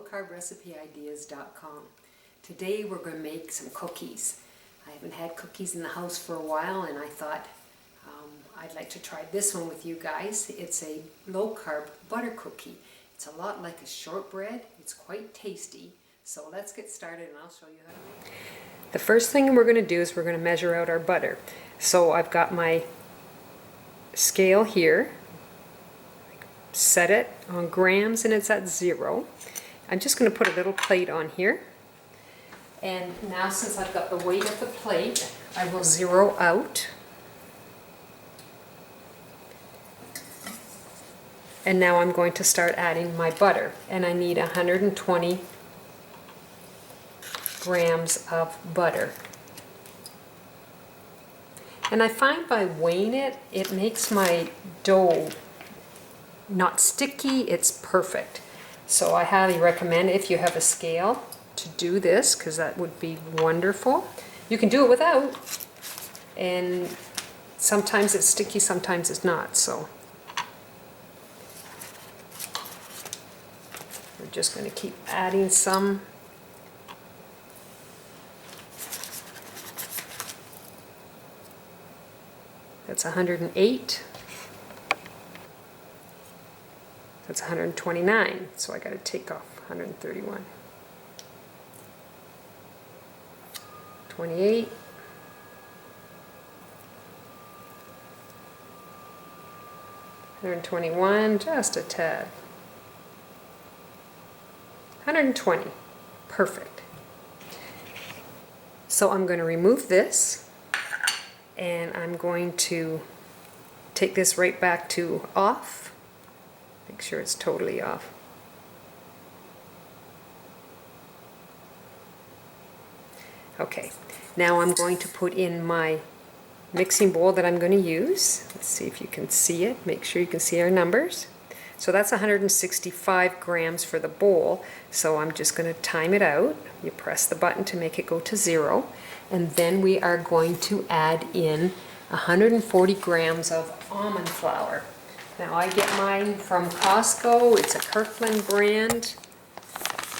lowcarbrecipe.ideas.com. Today we're going to make some cookies. I haven't had cookies in the house for a while, and I thought I'd like to try this one with you guys. It's a low carb butter cookie. It's a lot like a shortbread. It's quite tasty. So let's get started and I'll show you how to make it. The first thing we're going to do is we're going to measure out our butter. So I've got my scale here. Set it on grams and it's at 0. I'm just going to put a little plate on here. And now since I've got the weight of the plate, I will zero out. And now I'm going to start adding my butter. And I need 120 grams of butter. And I find by weighing it, it makes my dough not sticky, it's perfect. So I highly recommend, if you have a scale, to do this, because that would be wonderful. You can do it without, and sometimes it's sticky, sometimes it's not. So we're just going to keep adding some. That's 108. That's 129, so I got to take off 131. 28. 121, just a tad. 120, perfect. So I'm going to remove this, and I'm going to take this right back to off. Make sure it's totally off. Okay, now I'm going to put in my mixing bowl that I'm going to use. Let's see if you can see it. Make sure you can see our numbers. So that's 165 grams for the bowl. So I'm just going to time it out. You press the button to make it go to 0. And then we are going to add in 140 grams of almond flour. Now I get mine from Costco. It's a Kirkland brand.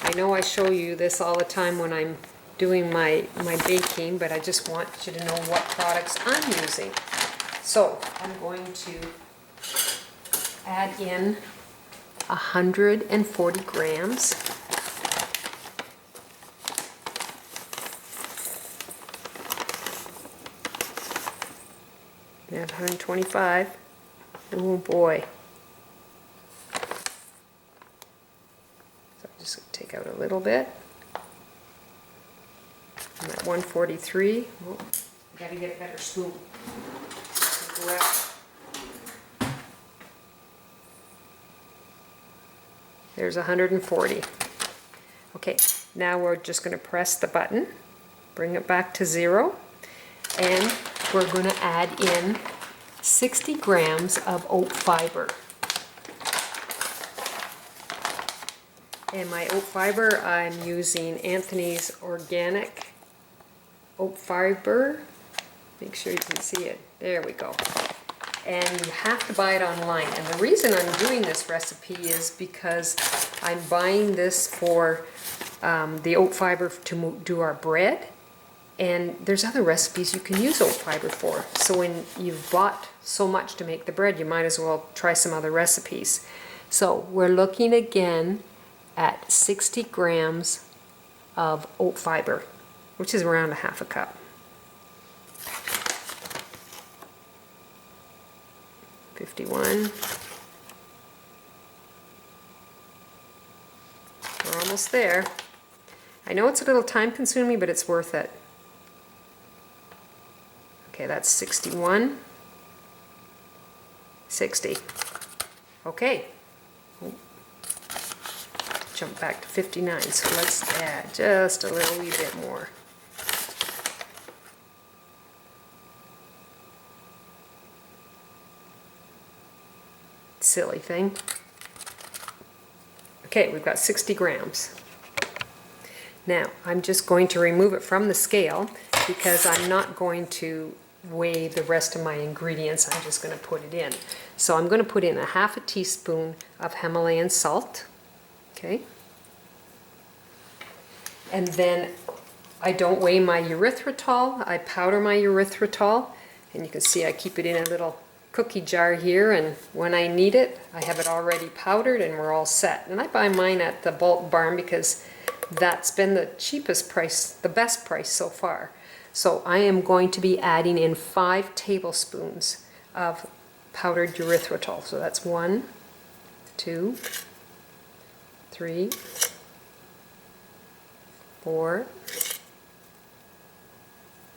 I know I show you this all the time when I'm doing my baking, but I just want you to know what products I'm using. So I'm going to add in 140 grams. And 125. Oh boy. So I'm just going to take out a little bit. I'm at 143. Oh, I got to get a better spoon. There's 140. Okay, now we're just going to press the button, bring it back to 0, and we're going to add in 60 grams of oat fiber. And my oat fiber, I'm using Anthony's organic oat fiber. Make sure you can see it. There we go. And you have to buy it online. And the reason I'm doing this recipe is because I'm buying this for the oat fiber to do our bread. And there's other recipes you can use oat fiber for. So when you've bought so much to make the bread, you might as well try some other recipes. So we're looking again at 60 grams of oat fiber, which is around a half a cup. 51. We're almost there. I know it's a little time consuming, but it's worth it. Okay, that's 61. 60. Okay. Jump back to 59, so let's add just a little wee bit more. Silly thing. Okay, we've got 60 grams. Now, I'm just going to remove it from the scale because I'm not going to weigh the rest of my ingredients. I'm just going to put it in. So I'm going to put in a half a teaspoon of Himalayan salt. Okay. And then I don't weigh my erythritol. I powder my erythritol, and you can see I keep it in a little cookie jar here, and when I need it, I have it already powdered and we're all set. And I buy mine at the bulk barn because that's been the cheapest price, the best price so far. So I am going to be adding in 5 tablespoons of powdered erythritol. So that's 1, 2, 3, 4,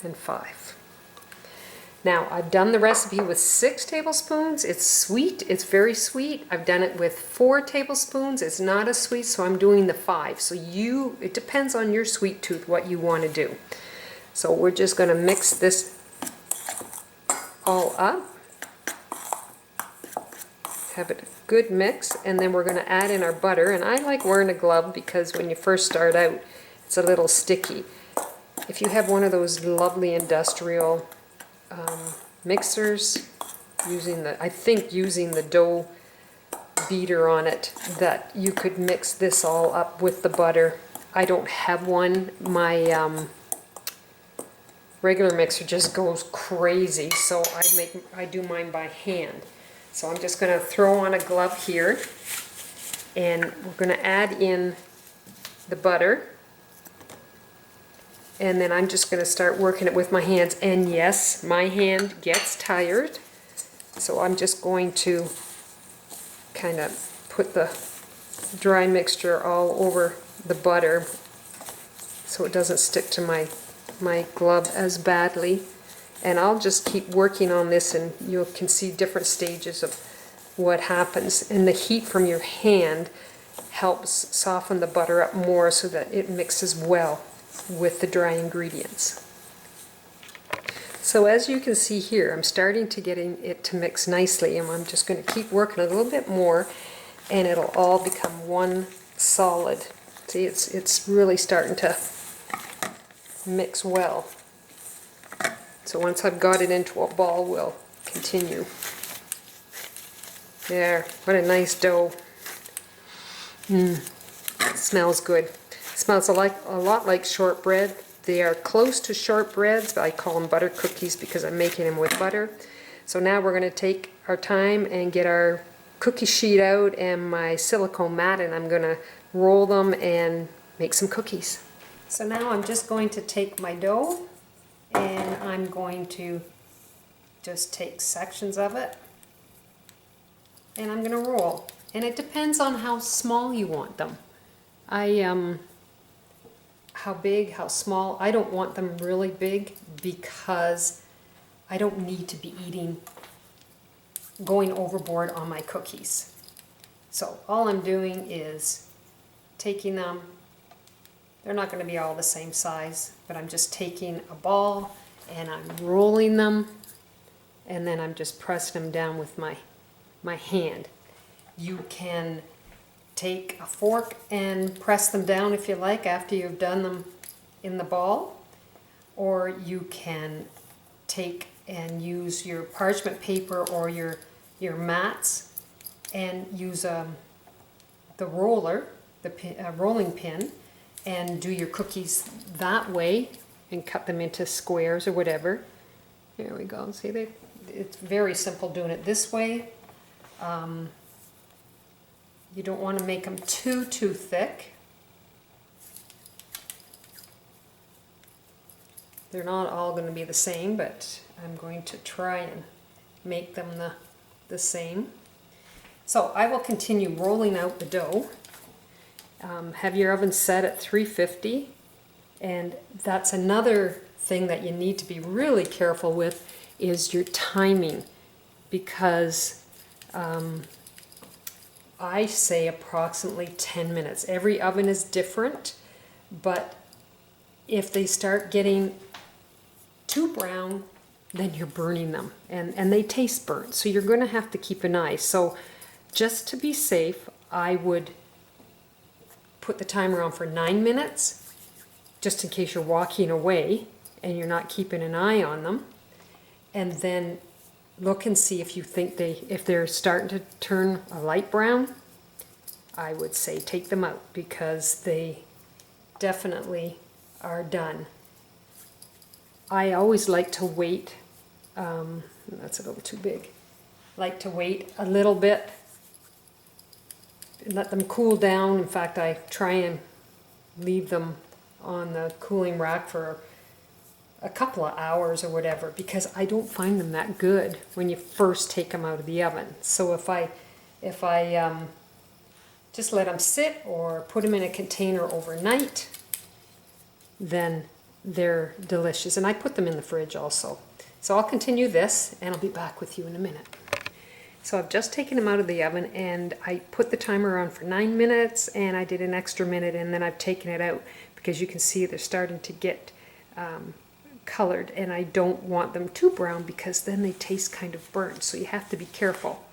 and 5. Now I've done the recipe with 6 tablespoons. It's sweet, it's very sweet. I've done it with 4 tablespoons. It's not as sweet, so I'm doing the 5. So it depends on your sweet tooth what you want to do. So we're just going to mix this all up. Have it a good mix, and then we're going to add in our butter. And I like wearing a glove because when you first start out, it's a little sticky. If you have one of those lovely industrial mixers, using the dough beater on it, that you could mix this all up with the butter. I don't have one. My regular mixer just goes crazy, so I do mine by hand. So I'm just going to throw on a glove here, and we're going to add in the butter. And then I'm just going to start working it with my hands. And yes, my hand gets tired. So I'm just going to kind of put the dry mixture all over the butter so it doesn't stick to my glove as badly. And I'll just keep working on this, and you can see different stages of what happens. And the heat from your hand helps soften the butter up more so that it mixes well with the dry ingredients. So as you can see here, I'm starting to get it to mix nicely, and I'm just going to keep working a little bit more, and it'll all become one solid. See, it's really starting to mix well. So once I've got it into a ball, we'll continue. There, what a nice dough. It smells good. Smells a lot like shortbread. They are close to shortbreads, but I call them butter cookies because I'm making them with butter. So now we're going to take our time and get our cookie sheet out and my silicone mat, and I'm going to roll them and make some cookies. So now I'm just going to take my dough, and I'm going to just take sections of it, and I'm going to roll. And it depends on how small you want them. How big, how small. I don't want them really big because I don't need to be going overboard on my cookies. So all I'm doing is taking them. They're not going to be all the same size, but I'm just taking a ball and I'm rolling them, and then I'm just pressing them down with my hand. You can take a fork and press them down if you like after you've done them in the ball, or you can take and use your parchment paper or your mats and use the roller, the rolling pin, and do your cookies that way and cut them into squares or whatever. There we go. See, it's very simple doing it this way. You don't want to make them too thick. They're not all going to be the same, but I'm going to try and make them the same. So I will continue rolling out the dough. Have your oven set at 350, and that's another thing that you need to be really careful with is your timing, because I say approximately 10 minutes. Every oven is different, but if they start getting too brown, then you're burning them, and they taste burnt, so you're going to have to keep an eye. So just to be safe, I would put the timer on for 9 minutes, just in case you're walking away and you're not keeping an eye on them, and then look and see if you think if they're starting to turn a light brown. I would say take them out, because definitely are done. I always like to wait, that's a little too big, like to wait a little bit and let them cool down. In fact, I try and leave them on the cooling rack for a couple of hours or whatever, because I don't find them that good when you first take them out of the oven. So if I just let them sit or put them in a container overnight, then they're delicious. And I put them in the fridge also. So I'll continue this and I'll be back with you in a minute. So I've just taken them out of the oven and I put the timer on for 9 minutes and I did an extra minute and then I've taken it out because you can see they're starting to get colored, and I don't want them too brown because then they taste kind of burnt. So you have to be careful.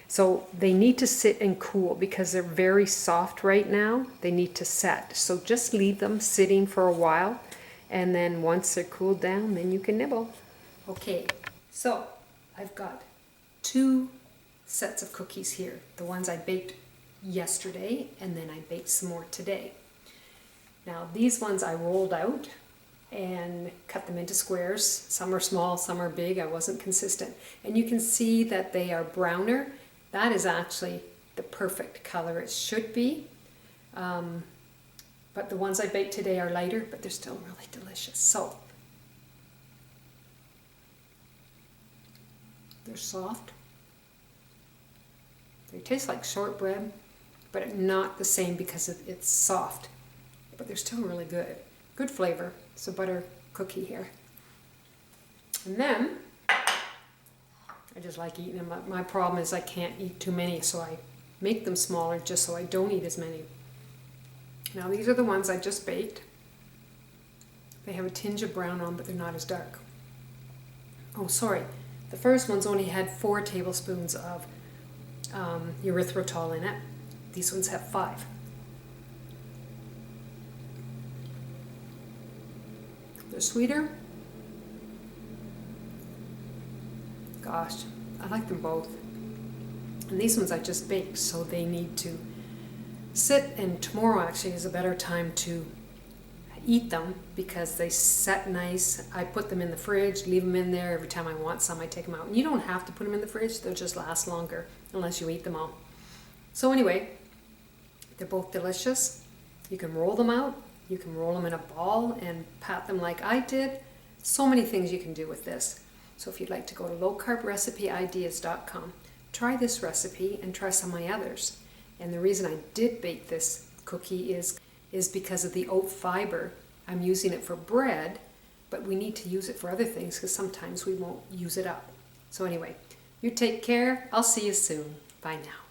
So they need to sit and cool because they're very soft right now. They need to set. So just leave them sitting for a while, and then once they're cooled down, then you can nibble. Okay, so I've got 2 sets of cookies here. The ones I baked yesterday, and then I baked some more today. Now these ones I rolled out and cut them into squares. Some are small, some are big. I wasn't consistent. And you can see that they are browner. That is actually the perfect color it should be. But the ones I baked today are lighter, but they're still really delicious. So they're soft. They taste like shortbread, but not the same because it's soft. But they're still really good. Good flavor. It's a butter cookie here. And then I just like eating them. My problem is I can't eat too many, so I make them smaller just so I don't eat as many. Now these are the ones I just baked. They have a tinge of brown on, but they're not as dark. Oh, sorry. The first ones only had 4 tablespoons of erythritol in it. These ones have 5. They're sweeter. Gosh, I like them both. And these ones I just baked, so they need to sit, and tomorrow actually is a better time to eat them because they set nice. I put them in the fridge, leave them in there. Every time I want some, I take them out. And you don't have to put them in the fridge, they'll just last longer unless you eat them all. So anyway, they're both delicious. You can roll them out. You can roll them in a ball and pat them like I did. So many things you can do with this. So if you'd like to go to lowcarbrecipe.ideas.com, try this recipe and try some of my others. And the reason I did bake this cookie is because of the oat fiber. I'm using it for bread, but we need to use it for other things because sometimes we won't use it up. So anyway, you take care. I'll see you soon. Bye now.